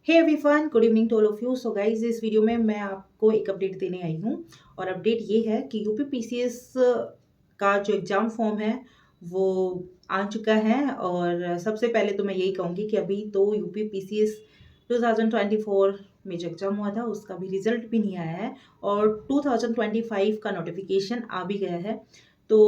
Hey everyone, good evening to all of you. So guys, इस video में मैं आपको एक अपडेट देने आई हूँ और अपडेट ये है कि यूपी पीसीएस का जो एग्ज़ाम फॉर्म है वो आ चुका है। और सबसे पहले तो मैं यही कहूँगी कि अभी तो यूपी पीसीएस 2024 में जो एग्ज़ाम हुआ था उसका भी रिजल्ट भी नहीं आया है और 2025 का नोटिफिकेशन आ भी गया है। तो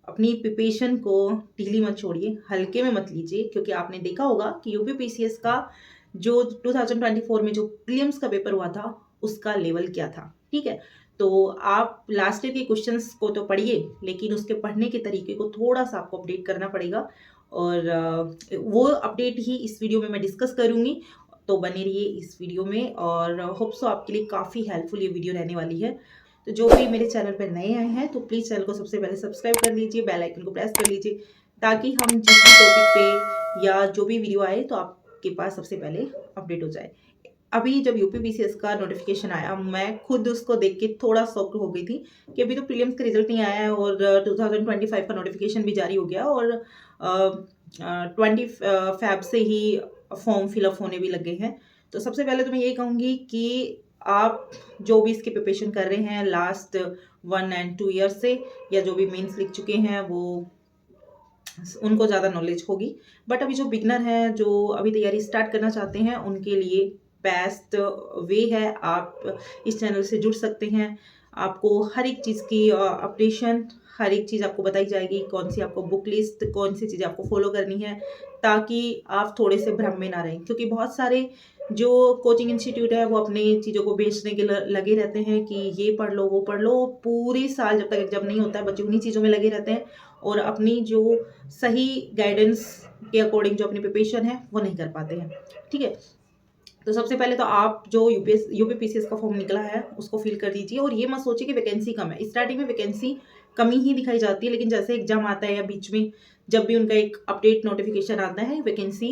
अपनी प्रिपरेशन को ढीली मत छोड़िए, हल्के में मत लीजिए, क्योंकि आपने देखा होगा कि यूपी पीसीएस का जो 2024 में जो प्रीलिम्स का पेपर हुआ था उसका लेवल क्या था। ठीक है, तो आप लास्ट ईयर के क्वेश्चंस को तो पढ़िए, लेकिन उसके पढ़ने के तरीके को थोड़ा सा आपको अपडेट करना पड़ेगा। और वो अपडेट ही इस वीडियो में मैं डिस्कस करूंगी। तो बने रहिए इस वीडियो में और होप सो आपके लिए काफ़ी हेल्पफुल ये वीडियो रहने वाली है। तो जो भी मेरे चैनल पर नए आए हैं तो प्लीज़ चैनल को सबसे पहले सब्सक्राइब कर लीजिए, बेल आइकन को प्रेस कर लीजिए, ताकि हम जिस भी टॉपिक पे या जो भी वीडियो आए तो आपके पास सबसे पहले अपडेट हो जाए। अभी जब यूपी पीसीएस का नोटिफिकेशन आया, मैं खुद उसको देख के थोड़ा शॉक हो गई थी कि अभी तो प्रीलिम्स का रिजल्ट नहीं आया है और 2025 का नोटिफिकेशन भी जारी हो गया और 20 फेब से ही फॉर्म फिलअप होने भी लगे हैं। तो सबसे पहले तो मैं यही कहूँगी कि आप जो भी इसकी प्रिपरेशन कर रहे हैं लास्ट 1 and 2 ईयर से, या जो भी मेंस लिख चुके हैं वो उनको ज़्यादा नॉलेज होगी। बट अभी जो बिगनर हैं, जो अभी तैयारी स्टार्ट करना चाहते हैं, उनके लिए बेस्ट वे है, आप इस चैनल से जुड़ सकते हैं। आपको हर एक चीज़ की अपडेशन, हर एक चीज़ आपको बताई जाएगी, कौन सी आपको बुक लिस्ट, कौन सी चीज़ें आपको फॉलो करनी है, ताकि आप थोड़े से भ्रम में ना रहें। क्योंकि बहुत सारे जो कोचिंग इंस्टीट्यूट है वो अपनी चीज़ों को बेचने के लगे रहते हैं कि ये पढ़ लो वो पढ़ लो। पूरी साल जब तक एग्जाम नहीं होता है बच्चे उन्हीं चीज़ों में लगे रहते हैं और अपनी जो सही गाइडेंस के अकॉर्डिंग जो अपनी प्रिपरेशन है वो नहीं कर पाते हैं। ठीक है, तो सबसे पहले तो आप जो यूपी पीसीएस का फॉर्म निकला है उसको फिल कर दीजिए और ये मत सोचिए कि वैकेंसी कम है। स्टार्टिंग में वैकेंसी कमी ही दिखाई जाती है, लेकिन जैसे एग्जाम आता है या बीच में जब भी उनका एक अपडेट नोटिफिकेशन आता है, वैकेंसी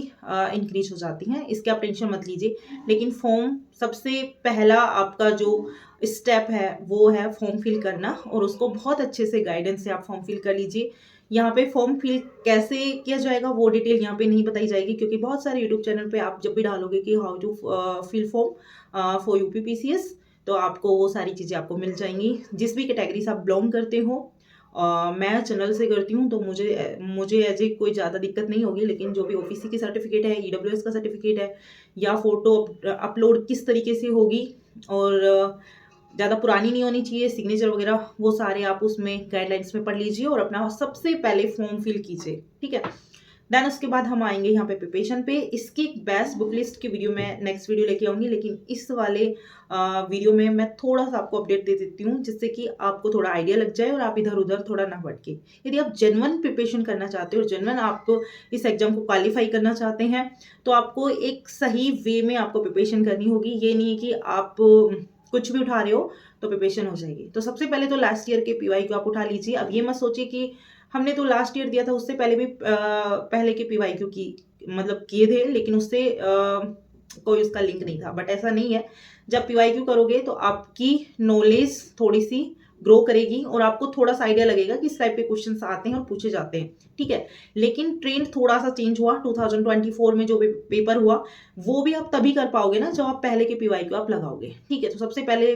इंक्रीज हो जाती है। इसके आप टेंशन मत लीजिए। लेकिन फॉर्म सबसे पहला आपका जो स्टेप है वो है फॉर्म फिल करना, और उसको बहुत अच्छे से गाइडेंस से आप फॉर्म फिल कर लीजिए। यहाँ पे फॉर्म फिल कैसे किया जाएगा वो डिटेल यहाँ पे नहीं बताई जाएगी, क्योंकि बहुत सारे यूट्यूब चैनल पे आप जब भी डालोगे कि how to fill form for UP PCS, तो आपको वो सारी चीज़ें आपको मिल जाएंगी। जिस भी कैटेगरी से आप बिलोंग करते हो, मैं चैनल से करती हूँ तो मुझे मुझे एज ए कोई ज़्यादा दिक्कत नहीं होगी। लेकिन जो भी ओपीसी की सर्टिफिकेट है, ईडब्ल्यूएस का सर्टिफिकेट है, या फोटो अपलोड किस तरीके से होगी, और ज़्यादा पुरानी नहीं होनी चाहिए, सिग्नेचर वगैरह वो सारे आप उसमें गाइडलाइंस में पढ़ लीजिए और अपना सबसे पहले फॉर्म फिल कीजिए। ठीक है, देन उसके बाद हम आएंगे यहाँ पे प्रिपरेशन पे। इसकी बेस्ट बुक लिस्ट की वीडियो मैं नेक्स्ट वीडियो लेके आऊँगी, लेकिन इस वाले वीडियो में मैं थोड़ा सा आपको अपडेट दे देती हूँ, जिससे कि आपको थोड़ा आइडिया लग जाए और आप इधर उधर थोड़ा ना भटके। यदि आप जेन्युइन प्रिपरेशन करना चाहते हो और जेन्युइन आप इस एग्जाम को क्वालिफाई करना चाहते हैं, तो आपको एक सही वे में आपको प्रिपरेशन करनी होगी। ये नहीं है कि आप कुछ भी उठा रहे हो तो प्रिपरेशन हो जाएगी। तो सबसे पहले तो लास्ट ईयर के पीवाई को आप उठा लीजिए। अब ये मत सोचिए कि हमने तो लास्ट ईयर दिया था, उससे पहले भी पहले के पीवाई क्यू की मतलब किए थे, लेकिन उससे कोई उसका लिंक नहीं था। बट ऐसा नहीं है, जब पीवाई क्यू करोगे तो आपकी नॉलेज थोड़ी सी ग्रो करेगी और आपको थोड़ा सा आइडिया लगेगा कि इस टाइप के क्वेश्चन आते हैं और पूछे जाते हैं। ठीक है, लेकिन ट्रेंड थोड़ा सा चेंज हुआ 2024 में। जो पेपर हुआ वो भी आप तभी कर पाओगे ना जब आप पहले के पीवाई को आप लगाओगे। ठीक है, तो सबसे पहले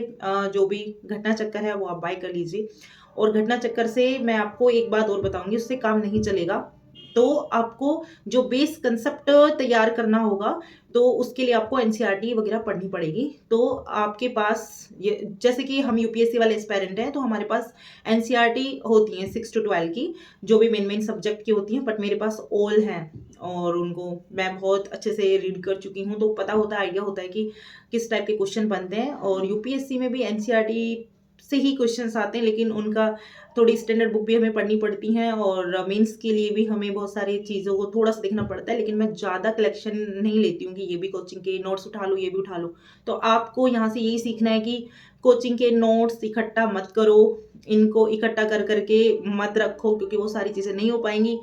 जो भी घटना चक्कर है वो आप बाय कर लीजिए। और घटना चक्कर से मैं आपको एक बात और बताऊंगी, उससे काम नहीं चलेगा। तो आपको जो बेस कंसेप्ट तैयार करना होगा, तो उसके लिए आपको एनसीईआरटी वगैरह पढ़नी पड़ेगी। तो आपके पास ये, जैसे कि हम यूपीएससी वाले एस्पायरेंट हैं तो हमारे पास एनसीईआरटी होती हैं 6 to 12 की, जो भी मेन सब्जेक्ट की होती हैं। बट मेरे पास ऑल हैं और उनको मैं बहुत अच्छे से रीड कर चुकी हूँ, तो पता होता है, आइडिया होता है कि किस टाइप के क्वेश्चन बनते हैं। और यूपीएससी में भी एनसीईआरटी से ही क्वेश्चंस आते हैं, लेकिन उनका थोड़ी स्टैंडर्ड बुक भी हमें पढ़नी पड़ती हैं और मेंस के लिए भी हमें बहुत सारी चीज़ों को थोड़ा सा देखना पड़ता है। लेकिन मैं ज़्यादा कलेक्शन नहीं लेती हूँ कि ये भी कोचिंग के नोट्स उठा लो, ये भी उठा लो। तो आपको यहाँ से यही सीखना है कि कोचिंग के नोट्स इकट्ठा मत करो, इनको इकट्ठा कर करके मत रखो, क्योंकि वो सारी चीज़ें नहीं हो पाएंगी।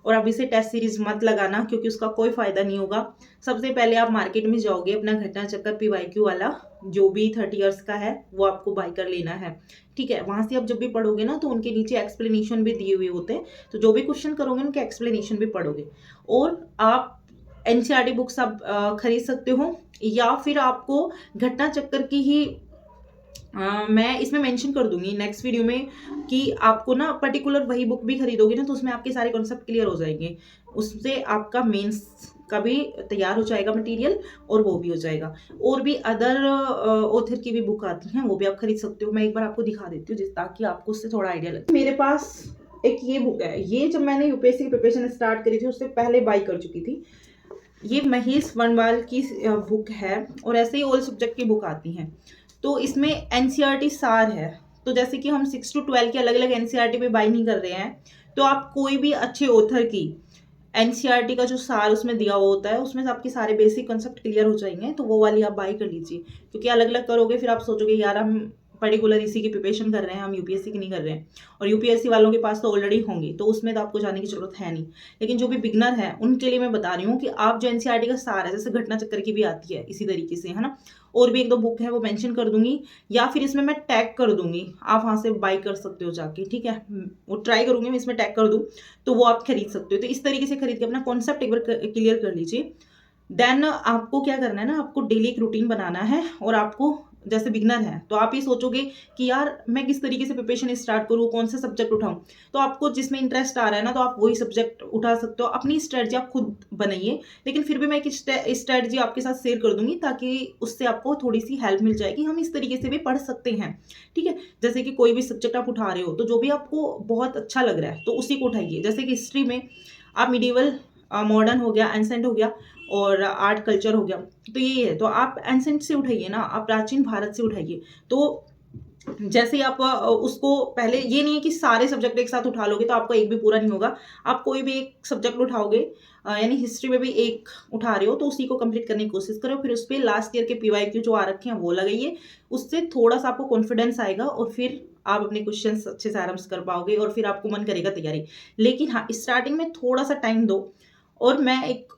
और अभी से टेस्ट सीरीज मत लगाना, क्योंकि उसका कोई फायदा नहीं होगा। सबसे पहले आप मार्केट में जाओगे, अपना घटना चक्कर पीवाईक्यू वाला जो भी 30 इयर्स का है वो आपको बाय कर लेना है। ठीक है, वहां से आप जब भी पढ़ोगे ना तो उनके नीचे एक्सप्लेनेशन भी दिए हुए होते हैं, तो जो भी क्वेश्चन करोगे उनके एक्सप्लेनेशन भी पढ़ोगे। और आप एनसीईआरटी बुक्स आप खरीद सकते हो, या फिर आपको घटना चक्कर की ही मैं इसमें मेंशन कर दूंगी नेक्स्ट वीडियो में कि आपको ना पर्टिकुलर वही बुक भी खरीदोगे ना तो उसमें आपके सारे कॉन्सेप्ट क्लियर हो जाएंगे, उससे आपका मेंस का भी तैयार हो जाएगा मटेरियल और वो भी हो जाएगा। और भी अदर ऑथर की भी बुक आती हैं, वो भी आप खरीद सकते हो। मैं एक बार आपको दिखा देती हूँ ताकि आपको उससे थोड़ा आइडिया लगे। मेरे पास एक ये बुक है, ये जब मैंने यूपीएससी की प्रिपरेशन स्टार्ट करी थी उससे पहले बाई कर चुकी थी। ये महेश वनवाल की बुक है और ऐसे ही ऑल सब्जेक्ट की बुक आती हैं। तो इसमें एनसीईआरटी सार है, तो जैसे कि हम 6 to 12 के अलग अलग एनसीईआरटी पे बाई नहीं कर रहे हैं, तो आप कोई भी अच्छे ऑथर की एनसीईआरटी का जो सार उसमें दिया हुआ होता है उसमें से आपके सारे बेसिक कॉन्सेप्ट क्लियर हो जाएंगे, तो वो वाली आप बाई कर लीजिए। क्योंकि अलग अलग करोगे फिर आप सोचोगे यार हम पर्टिकुलर इसी की प्रिपरेशन कर रहे हैं, हम यूपीएससी की नहीं कर रहे हैं, और यूपीएससी वालों के पास तो ऑलरेडी होंगी तो उसमें तो आपको जाने की जरूरत है नहीं। लेकिन जो भी बिगनर है उनके लिए मैं बता रही हूँ कि आप जो एनसीईआरटी का सार है, जैसे घटना चक्कर की भी आती है इसी तरीके से, है ना, और भी एक दो बुक है वो मेंशन कर दूंगी, या फिर इसमें मैं टैग कर दूंगी, आप वहां से बाई कर सकते हो जाके, ठीक है। वो ट्राई करूंगी मैं इसमें टैग कर दूं तो वो आप खरीद सकते हो। तो इस तरीके से खरीद के अपना कॉन्सेप्ट एक बार क्लियर कर लीजिए। देन आपको क्या करना है ना, आपको डेली एक रूटीन बनाना है, और आपको जैसे बिगनर है तो आप ये सोचोगे कि यार मैं किस तरीके से प्रिपरेशन स्टार्ट करूँ, कौन से सब्जेक्ट उठाऊं, तो आपको जिसमें इंटरेस्ट आ रहा है ना तो आप वही सब्जेक्ट उठा सकते हो। अपनी स्ट्रेटजी आप खुद बनाइए, लेकिन फिर भी मैं एक स्ट्रेटजी आपके साथ शेयर कर दूंगी ताकि उससे आपको थोड़ी सी हेल्प मिल जाए कि हम इस तरीके से भी पढ़ सकते हैं, ठीक है। जैसे कि कोई भी सब्जेक्ट आप उठा रहे हो तो जो भी आपको बहुत अच्छा लग रहा है तो उसी को उठाइए। जैसे कि हिस्ट्री में आप मिडिवल, मॉडर्न हो गया, एंसेंट हो गया, और आर्ट कल्चर हो गया, तो ये है, तो आप एंसेंट से उठाइए ना, आप प्राचीन भारत से उठाइए। तो जैसे ही आप उसको पहले, ये नहीं है कि सारे सब्जेक्ट एक साथ उठा लोगे तो आपको एक भी पूरा नहीं होगा। आप कोई भी एक सब्जेक्ट उठाओगे, यानी हिस्ट्री में भी एक उठा रहे हो तो उसी को कंप्लीट करने की कोशिश करो, फिर उस पर लास्ट ईयर के पीवाईक्यू जो आ रखे हैं वो लगाइए, उससे थोड़ा सा आपको कॉन्फिडेंस आएगा और फिर आप अपने क्वेश्चन अच्छे से आराम से कर पाओगे और फिर आपको मन करेगा तैयारी। लेकिन हाँ, स्टार्टिंग में थोड़ा सा टाइम दो, और मैं एक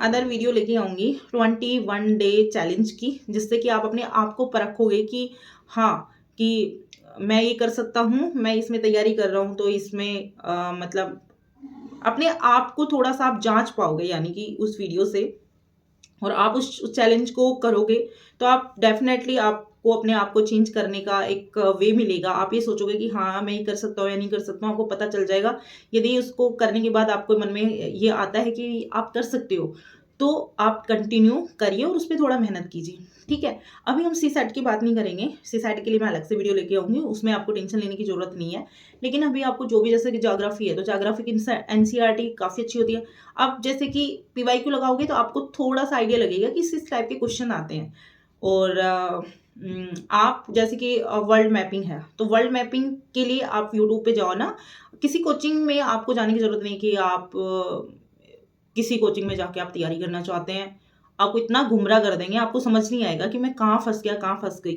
अदर वीडियो लेके आऊंगी 21 डे चैलेंज की, जिससे कि आप अपने आप को परखोगे कि हाँ, कि मैं ये कर सकता हूँ, मैं इसमें तैयारी कर रहा हूँ, तो इसमें मतलब अपने आप को थोड़ा सा आप जांच पाओगे, यानी कि उस वीडियो से, और आप उस चैलेंज को करोगे तो आप डेफिनेटली आपको अपने आप को चेंज करने का एक वे मिलेगा। आप ये सोचोगे कि हाँ मैं ये कर सकता हूँ या नहीं कर सकता हूँ, आपको पता चल जाएगा। यदि उसको करने के बाद आपको मन में ये आता है कि आप कर सकते हो तो आप कंटिन्यू करिए और उस पर थोड़ा मेहनत कीजिए, ठीक है। अभी हम सी सेट की बात नहीं करेंगे, सी सेट के लिए मैं अलग से वीडियो लेके आऊंगी, उसमें आपको टेंशन लेने की जरूरत नहीं है। लेकिन अभी आपको जो भी, जैसे कि ज्योग्राफी है तो ज्योग्राफी की एनसीईआरटी काफ़ी अच्छी होती है। अब जैसे कि पीवाईक्यू लगाओगे तो आपको थोड़ा सा आइडिया लगेगा कि इस टाइप के क्वेश्चन आते हैं। और आप जैसे कि वर्ल्ड मैपिंग है तो वर्ल्ड मैपिंग के लिए आप यूट्यूब पे जाओ ना, किसी कोचिंग में आपको जाने की जरूरत नहीं कि आप किसी कोचिंग में जाके आप तैयारी करना चाहते हैं, आपको इतना गुमराह कर देंगे, आपको समझ नहीं आएगा कि मैं कहाँ फंस गया, कहाँ फंस गई।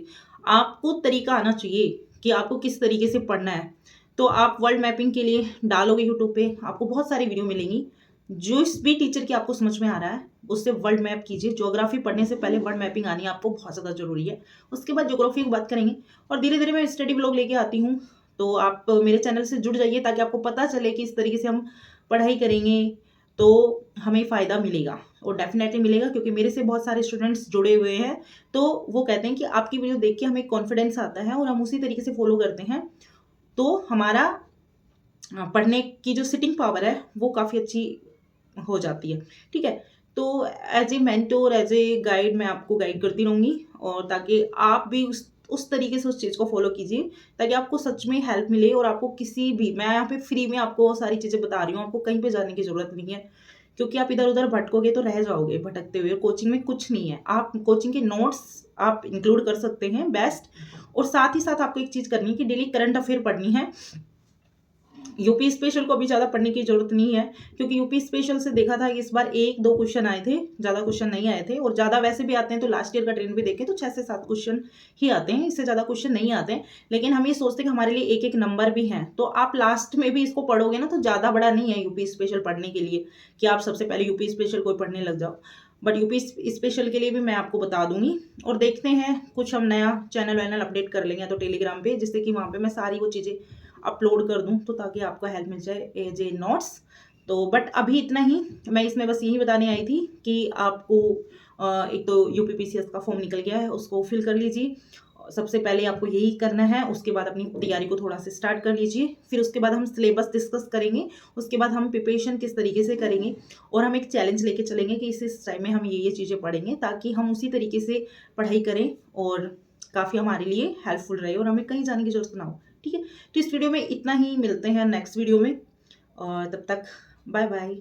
आपको तरीका आना चाहिए कि आपको किस तरीके से पढ़ना है। तो आप वर्ल्ड मैपिंग के लिए डालोगे यूट्यूब पे, आपको बहुत सारी वीडियो मिलेंगी। जिस भी टीचर की आपको समझ में आ रहा है उससे वर्ल्ड मैप कीजिए। ज्योग्राफी पढ़ने से पहले वर्ल्ड मैपिंग आनी आपको बहुत ज़्यादा जरूरी है। उसके बाद ज्योग्राफी की बात करेंगे, और धीरे धीरे मैं स्टडी ब्लॉग लेके आती हूँ, तो आप मेरे चैनल से जुड़ जाइए ताकि आपको पता चले कि इस तरीके से हम पढ़ाई करेंगे तो हमें फ़ायदा मिलेगा, और डेफिनेटली मिलेगा। क्योंकि मेरे से बहुत सारे स्टूडेंट्स जुड़े हुए हैं तो वो कहते हैं कि आपकी वीडियो देख के हमें कॉन्फिडेंस आता है और हम उसी तरीके से फॉलो करते हैं, तो हमारा पढ़ने की जो सिटिंग पावर है वो काफ़ी अच्छी हो जाती है, ठीक है। तो as a mentor, as a guide मैं आपको गाइड करती रहूँगी, और ताकि आप भी उस तरीके से उस चीज़ को फॉलो कीजिए ताकि आपको सच में हेल्प मिले। और आपको किसी भी, मैं यहाँ पे फ्री में आपको सारी चीज़ें बता रही हूँ, आपको कहीं पे जाने की ज़रूरत नहीं है। क्योंकि आप इधर उधर भटकोगे तो रह जाओगे भटकते हुए। कोचिंग में कुछ नहीं है, आप कोचिंग के नोट्स आप इंक्लूड कर सकते हैं बेस्ट, और साथ ही साथ आपको एक चीज़ करनी है कि डेली करंट अफेयर पढ़नी है। यूपी स्पेशल को अभी ज़्यादा पढ़ने की जरूरत नहीं है, क्योंकि यूपी स्पेशल से देखा था कि इस बार 1-2 क्वेश्चन आए थे, ज़्यादा क्वेश्चन नहीं आए थे। और ज़्यादा वैसे भी आते हैं तो लास्ट ईयर का ट्रेंड भी देखें तो 6 से 7 क्वेश्चन ही आते हैं, इससे ज़्यादा क्वेश्चन नहीं आते हैं। लेकिन हम ये सोचते हैं कि हमारे लिए एक एक नंबर भी हैं, तो आप लास्ट में भी इसको पढ़ोगे ना तो ज़्यादा बड़ा नहीं है यूपी स्पेशल पढ़ने के लिए कि आप सबसे पहले यूपी स्पेशल को पढ़ने लग जाओ। बट यूपी स्पेशल के लिए भी मैं आपको बता दूंगी। और देखते हैं कुछ हम नया चैनल वैनल अपडेट कर लेंगे तो टेलीग्राम पे, जिससे कि वहाँ पे मैं सारी वो चीज़ें अपलोड कर दूं, तो ताकि आपको हेल्प मिल जाए एज ए नोट्स। तो बट अभी इतना ही, मैं इसमें बस यही बताने आई थी कि आपको एक तो यूपीपीसीएस का फॉर्म निकल गया है, उसको फिल कर लीजिए। सबसे पहले आपको यही करना है, उसके बाद अपनी तैयारी को थोड़ा सा स्टार्ट कर लीजिए। फिर उसके बाद हम सिलेबस डिस्कस करेंगे, उसके बाद हम प्रिपरेशन किस तरीके से करेंगे, और हम एक चैलेंज लेके चलेंगे कि इस टाइम में हम ये चीज़ें पढ़ेंगे, ताकि हम उसी तरीके से पढ़ाई करें और काफ़ी हमारे लिए हेल्पफुल रहे और हमें कहीं जाने की जरूरत ना हो। ठीक है, तो इस वीडियो में इतना ही, मिलते हैं नेक्स्ट वीडियो में, और तब तक बाय बाय।